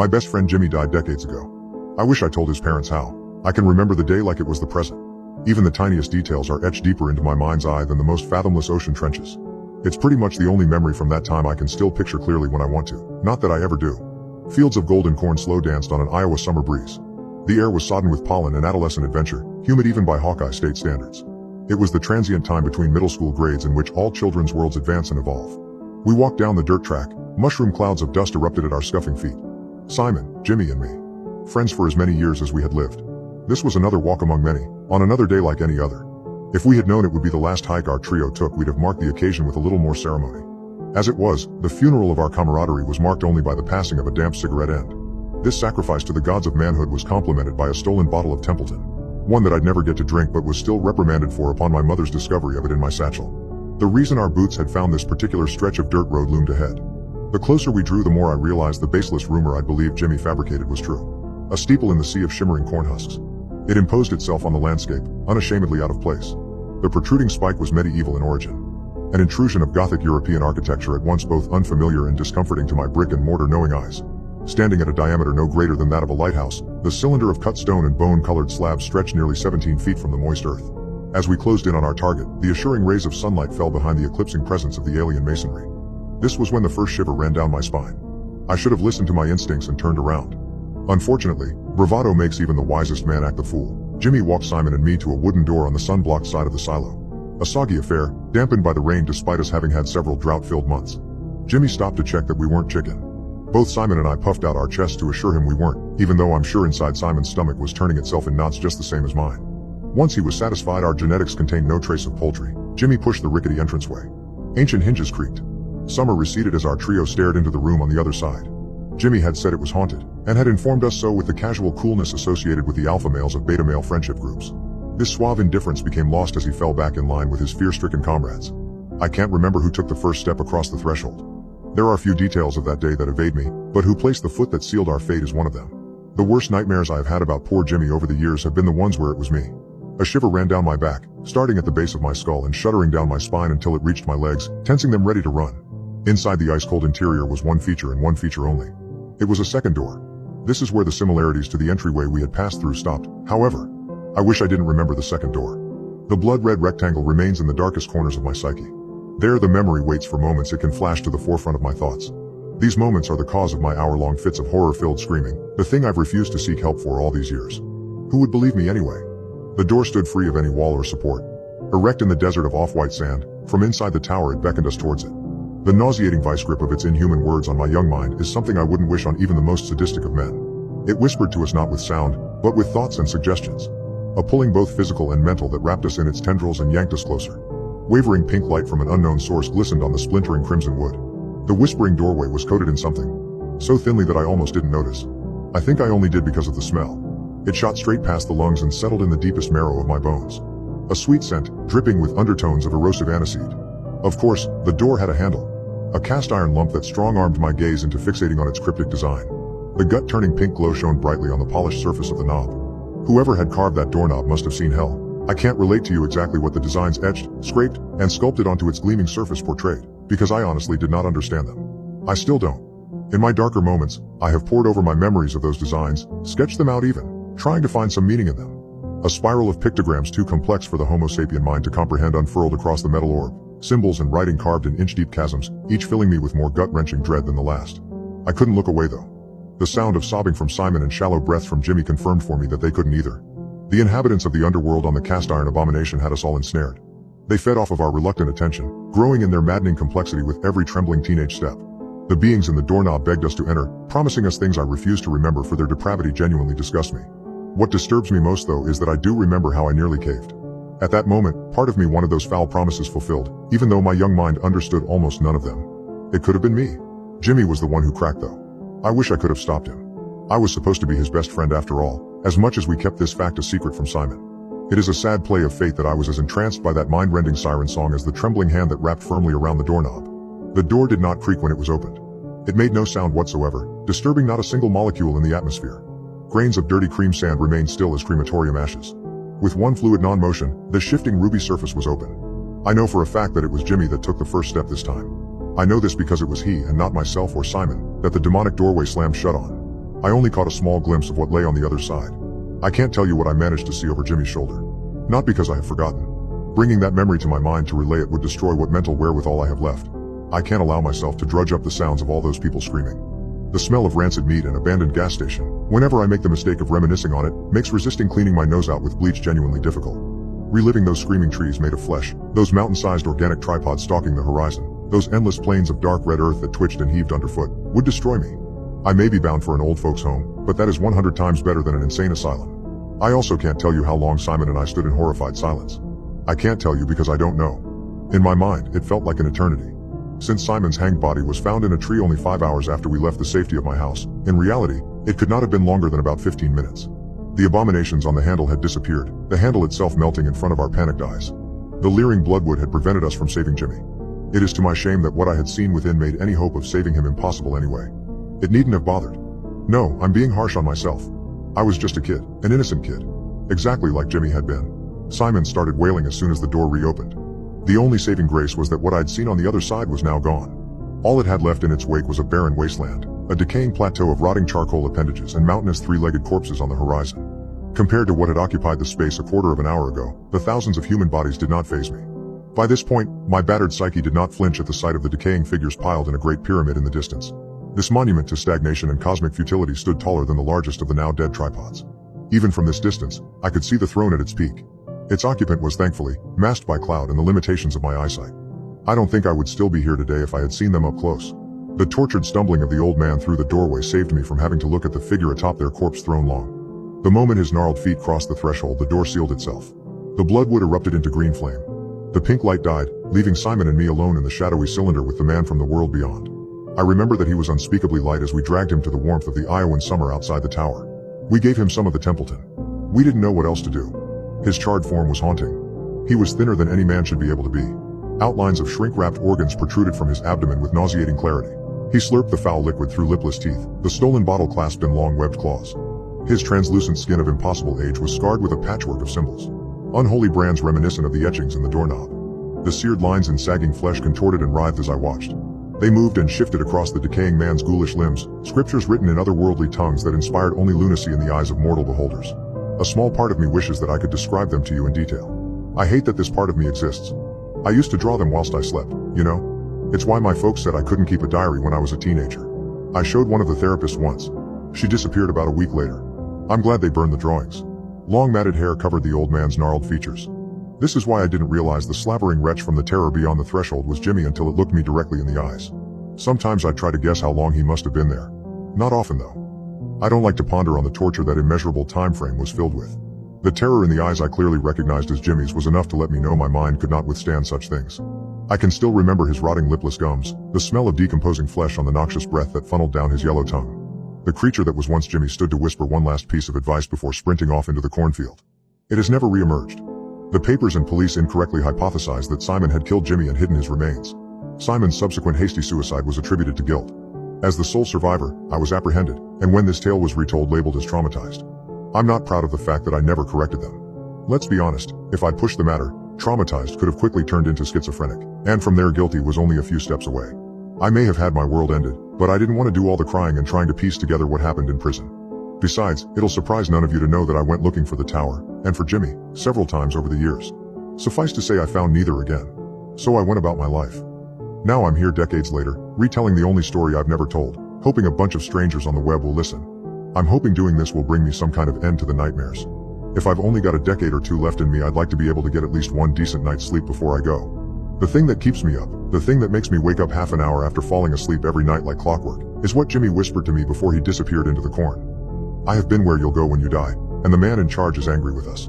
My best friend Jimmy died decades ago. I wish I told his parents how. I can remember the day like it was the present. Even the tiniest details are etched deeper into my mind's eye than the most fathomless ocean trenches. It's pretty much the only memory from that time I can still picture clearly when I want to. Not that I ever do. Fields of golden corn slow danced on an Iowa summer breeze. The air was sodden with pollen and adolescent adventure, humid even by Hawkeye state standards. It was the transient time between middle school grades in which all children's worlds advance and evolve. We walked down the dirt track, mushroom clouds of dust erupted at our scuffing feet. Simon, Jimmy and me. Friends for as many years as we had lived. This was another walk among many, on another day like any other. If we had known it would be the last hike our trio took, we'd have marked the occasion with a little more ceremony. As it was, the funeral of our camaraderie was marked only by the passing of a damp cigarette end. This sacrifice to the gods of manhood was complemented by a stolen bottle of Templeton. One that I'd never get to drink but was still reprimanded for upon my mother's discovery of it in my satchel. The reason our boots had found this particular stretch of dirt road loomed ahead. The closer we drew, the more I realized the baseless rumor I'd believed Jimmy fabricated was true. A steeple in the sea of shimmering corn husks. It imposed itself on the landscape, unashamedly out of place. The protruding spike was medieval in origin. An intrusion of Gothic European architecture at once both unfamiliar and discomforting to my brick and mortar knowing eyes. Standing at a diameter no greater than that of a lighthouse, the cylinder of cut stone and bone-colored slabs stretched nearly 17 feet from the moist earth. As we closed in on our target, the assuring rays of sunlight fell behind the eclipsing presence of the alien masonry. This was when the first shiver ran down my spine. I should have listened to my instincts and turned around. Unfortunately, bravado makes even the wisest man act the fool. Jimmy walked Simon and me to a wooden door on the sun-blocked side of the silo. A soggy affair, dampened by the rain despite us having had several drought-filled months. Jimmy stopped to check that we weren't chicken. Both Simon and I puffed out our chests to assure him we weren't, even though I'm sure inside Simon's stomach was turning itself in knots just the same as mine. Once he was satisfied our genetics contained no trace of poultry, Jimmy pushed the rickety entranceway. Ancient hinges creaked. Summer receded as our trio stared into the room on the other side. Jimmy had said it was haunted, and had informed us so with the casual coolness associated with the alpha males of beta male friendship groups. This suave indifference became lost as he fell back in line with his fear-stricken comrades. I can't remember who took the first step across the threshold. There are few details of that day that evade me, but who placed the foot that sealed our fate is one of them. The worst nightmares I have had about poor Jimmy over the years have been the ones where it was me. A shiver ran down my back, starting at the base of my skull and shuddering down my spine until it reached my legs, tensing them ready to run. Inside the ice-cold interior was one feature and one feature only. It was a second door. This is where the similarities to the entryway we had passed through stopped, however. I wish I didn't remember the second door. The blood-red rectangle remains in the darkest corners of my psyche. There the memory waits for moments it can flash to the forefront of my thoughts. These moments are the cause of my hour-long fits of horror-filled screaming, the thing I've refused to seek help for all these years. Who would believe me anyway? The door stood free of any wall or support. Erect in the desert of off-white sand, from inside the tower it beckoned us towards it. The nauseating vice grip of its inhuman words on my young mind is something I wouldn't wish on even the most sadistic of men. It whispered to us not with sound, but with thoughts and suggestions. A pulling both physical and mental that wrapped us in its tendrils and yanked us closer. Wavering pink light from an unknown source glistened on the splintering crimson wood. The whispering doorway was coated in something. So thinly that I almost didn't notice. I think I only did because of the smell. It shot straight past the lungs and settled in the deepest marrow of my bones. A sweet scent, dripping with undertones of erosive aniseed. Of course, the door had a handle. A cast-iron lump that strong-armed my gaze into fixating on its cryptic design. The gut-turning pink glow shone brightly on the polished surface of the knob. Whoever had carved that doorknob must have seen hell. I can't relate to you exactly what the designs etched, scraped, and sculpted onto its gleaming surface portrayed, because I honestly did not understand them. I still don't. In my darker moments, I have pored over my memories of those designs, sketched them out even, trying to find some meaning in them. A spiral of pictograms too complex for the Homo sapien mind to comprehend unfurled across the metal orb, symbols and writing carved in inch-deep chasms, each filling me with more gut-wrenching dread than the last. I couldn't look away though. The sound of sobbing from Simon and shallow breaths from Jimmy confirmed for me that they couldn't either. The inhabitants of the underworld on the cast-iron abomination had us all ensnared. They fed off of our reluctant attention, growing in their maddening complexity with every trembling teenage step. The beings in the doorknob begged us to enter, promising us things I refused to remember for their depravity genuinely disgust me. What disturbs me most though is that I do remember how I nearly caved. At that moment, part of me wanted those foul promises fulfilled, even though my young mind understood almost none of them. It could have been me. Jimmy was the one who cracked though. I wish I could have stopped him. I was supposed to be his best friend after all, as much as we kept this fact a secret from Simon. It is a sad play of fate that I was as entranced by that mind-rending siren song as the trembling hand that wrapped firmly around the doorknob. The door did not creak when it was opened. It made no sound whatsoever, disturbing not a single molecule in the atmosphere. Grains of dirty cream sand remained still as crematorium ashes. With one fluid non-motion, the shifting ruby surface was open. I know for a fact that it was Jimmy that took the first step this time. I know this because it was he and not myself or Simon that the demonic doorway slammed shut on. I only caught a small glimpse of what lay on the other side. I can't tell you what I managed to see over Jimmy's shoulder. Not because I have forgotten. Bringing that memory to my mind to relay it would destroy what mental wherewithal I have left. I can't allow myself to drudge up the sounds of all those people screaming. The smell of rancid meat and abandoned gas station, whenever I make the mistake of reminiscing on it, makes resisting cleaning my nose out with bleach genuinely difficult. Reliving those screaming trees made of flesh, those mountain-sized organic tripods stalking the horizon, those endless plains of dark red earth that twitched and heaved underfoot, would destroy me. I may be bound for an old folks' home, but that is 100 times better than an insane asylum. I also can't tell you how long Simon and I stood in horrified silence. I can't tell you because I don't know. In my mind, it felt like an eternity. Since Simon's hanged body was found in a tree only 5 hours after we left the safety of my house, in reality, it could not have been longer than about 15 minutes. The abominations on the handle had disappeared, the handle itself melting in front of our panicked eyes. The leering bloodwood had prevented us from saving Jimmy. It is to my shame that what I had seen within made any hope of saving him impossible anyway. It needn't have bothered. No, I'm being harsh on myself. I was just a kid, an innocent kid. Exactly like Jimmy had been. Simon started wailing as soon as the door reopened. The only saving grace was that what I'd seen on the other side was now gone. All it had left in its wake was a barren wasteland, a decaying plateau of rotting charcoal appendages and mountainous three-legged corpses on the horizon. Compared to what had occupied the space a quarter of an hour ago, the thousands of human bodies did not faze me. By this point, my battered psyche did not flinch at the sight of the decaying figures piled in a great pyramid in the distance. This monument to stagnation and cosmic futility stood taller than the largest of the now dead tripods. Even from this distance, I could see the throne at its peak. Its occupant was thankfully masked by cloud and the limitations of my eyesight. I don't think I would still be here today if I had seen them up close. The tortured stumbling of the old man through the doorway saved me from having to look at the figure atop their corpse throne long. The moment his gnarled feet crossed the threshold, the door sealed itself. The bloodwood erupted into green flame. The pink light died, leaving Simon and me alone in the shadowy cylinder with the man from the world beyond. I remember that he was unspeakably light as we dragged him to the warmth of the Iowan summer outside the tower. We gave him some of the Templeton. We didn't know what else to do. His charred form was haunting. He was thinner than any man should be able to be. Outlines of shrink-wrapped organs protruded from his abdomen with nauseating clarity. He slurped the foul liquid through lipless teeth, the stolen bottle clasped in long webbed claws. His translucent skin of impossible age was scarred with a patchwork of symbols. Unholy brands reminiscent of the etchings in the doorknob. The seared lines in sagging flesh contorted and writhed as I watched. They moved and shifted across the decaying man's ghoulish limbs, scriptures written in otherworldly tongues that inspired only lunacy in the eyes of mortal beholders. A small part of me wishes that I could describe them to you in detail. I hate that this part of me exists. I used to draw them whilst I slept, you know? It's why my folks said I couldn't keep a diary when I was a teenager. I showed one of the therapists once. She disappeared about a week later. I'm glad they burned the drawings. Long matted hair covered the old man's gnarled features. This is why I didn't realize the slavering wretch from the terror beyond the threshold was Jimmy until it looked me directly in the eyes. Sometimes I'd try to guess how long he must have been there. Not often though. I don't like to ponder on the torture that immeasurable time frame was filled with. The terror in the eyes I clearly recognized as Jimmy's was enough to let me know my mind could not withstand such things. I can still remember his rotting lipless gums, the smell of decomposing flesh on the noxious breath that funneled down his yellow tongue. The creature that was once Jimmy stood to whisper one last piece of advice before sprinting off into the cornfield. It has never re-emerged. The papers and police incorrectly hypothesized that Simon had killed Jimmy and hidden his remains. Simon's subsequent hasty suicide was attributed to guilt. As the sole survivor, I was apprehended, and when this tale was retold, labeled as traumatized. I'm not proud of the fact that I never corrected them. Let's be honest, if I'd pushed the matter, traumatized could have quickly turned into schizophrenic, and from there guilty was only a few steps away. I may have had my world ended, but I didn't want to do all the crying and trying to piece together what happened in prison. Besides, it'll surprise none of you to know that I went looking for the tower, and for Jimmy, several times over the years. Suffice to say I found neither again. So I went about my life. Now I'm here decades later, retelling the only story I've never told, hoping a bunch of strangers on the web will listen. I'm hoping doing this will bring me some kind of end to the nightmares. If I've only got a decade or two left in me, I'd like to be able to get at least one decent night's sleep before I go. The thing that keeps me up, the thing that makes me wake up half an hour after falling asleep every night like clockwork, is what Jimmy whispered to me before he disappeared into the corn. I have been where you'll go when you die, and the man in charge is angry with us.